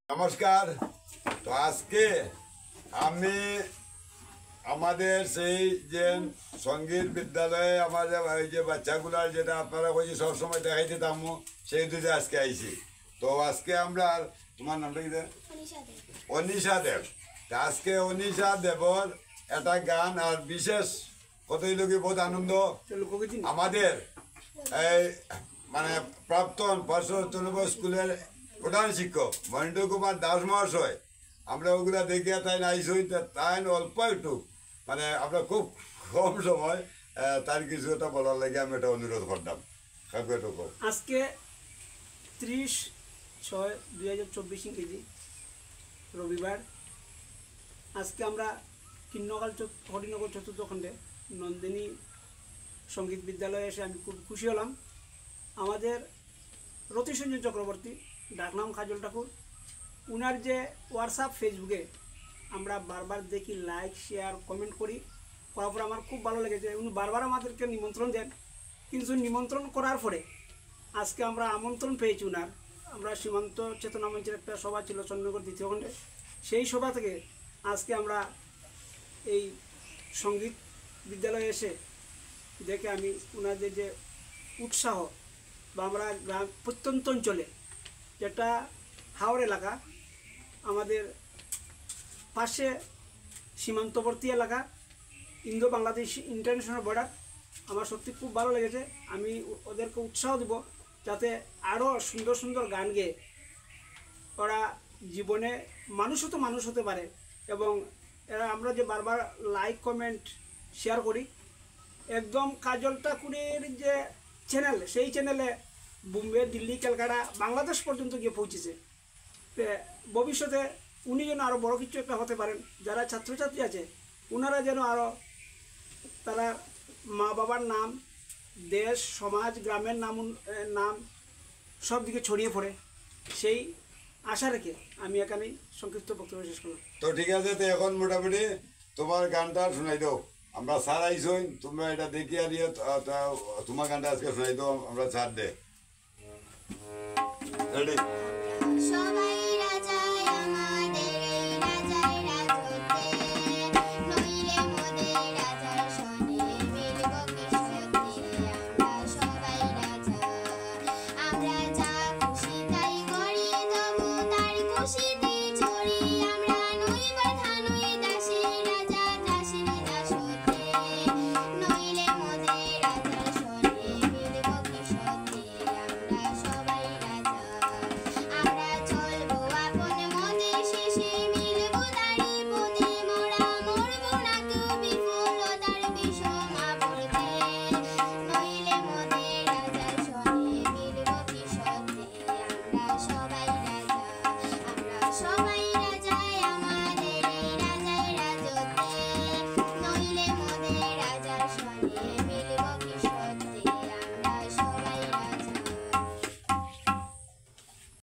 নমস্কার। তো আজকে আমি আমাদের সেই যে সঙ্গীত বিদ্যালয়ে আমাদের ওই যে বাচ্চাগুলার যেটা আপনারা ওই যে সবসময় দেখাইতে থামো সেই দুটো আজকে আইছি। তো আজকে আমরা তোমার নামটা কি? অনিশা দেব। আজকে অনিশা দেবর একটা গান আর বিশেষ কতই লোকে বহুত আনন্দ আমাদের এই মানে প্রাক্তন পার্শ্বচন্দ্র স্কুলের প্রধান শিক্ষক মহেন্দ্র কুমার দাস মহাশয় আমরা ওগুলা দেখিয়া তাই আইসই তাই অল্প একটু মানে আমরা খুব কম সময় তার কিছু একটা বলার লাগে আমি একটা অনুরোধ করতাম। আজকে 30/6/2024 ইংরেজি রবিবার। আজকে আমরা কিন্নকাল হরিনগর চতুর্থ খণ্ডে নন্দিনী সঙ্গীত বিদ্যালয়ে এসে আমি খুব খুশি হলাম। আমাদের রতিসঞ্জন চক্রবর্তী ডাকনাম কাজল ঠাকুর, উনার যে হোয়াটসঅ্যাপ ফেসবুকে আমরা বারবার দেখি, লাইক শেয়ার কমেন্ট করার পর আমার খুব ভালো লেগেছে। উনি বারবার আমাদেরকে নিমন্ত্রণ দেন, কিন্তু নিমন্ত্রণ করার পরে আজকে আমরা আমন্ত্রণ পেয়েছি উনার। আমরা সীমান্ত চেতনা মঞ্চের একটা সভা ছিল চন্দ্রনগর দ্বিতীয় খণ্ডে, সেই সভা থেকে আজকে আমরা এই সঙ্গীত বিদ্যালয়ে এসে দেখে আমি ওনাদের যে উৎসাহ বা আমরা গ্রাম প্রত্যন্ত অঞ্চলে যেটা হাওড় এলাকা, আমাদের পাশে সীমান্তবর্তী এলাকা, ইন্দো বাংলাদেশ ইন্টারন্যাশনাল বর্ডার। আমার সত্যি খুব ভালো লেগেছে। আমি ওদেরকে উৎসাহ দেব যাতে আরও সুন্দর সুন্দর গান গেয়ে ওরা জীবনে মানুষ হতে পারে। এবং এরা আমরা যে বারবার লাইক কমেন্ট শেয়ার করি, একদম কাজল ঠাকুরের যে চ্যানেল, সেই চ্যানেলে বোম্বে, দিল্লি, ক্যালকাটা, বাংলাদেশ পর্যন্ত গিয়ে পৌঁছেছে। ভবিষ্যতে উনি যেন আরও বড় কিছু একটা হতে পারেন। যারা ছাত্রছাত্রী আছে ওনারা যেন আরও তারা মা বাবার নাম, দেশ, সমাজ, গ্রামের নাম সব দিকে ছড়িয়ে পড়ে, সেই আশা রেখে আমি এখানেই সংক্ষিপ্ত বক্তব্য শেষ করলাম। তো ঠিক আছে, তো এখন মোটামুটি তোমার গানটা শোনাই দাও। আমরা স্যার আইসই, তোমরা এটা দেখিয়া দিয়ে তোমার গানটা আজকে শোনাই দাও। আমরা স্যার দে রেডি। খুশি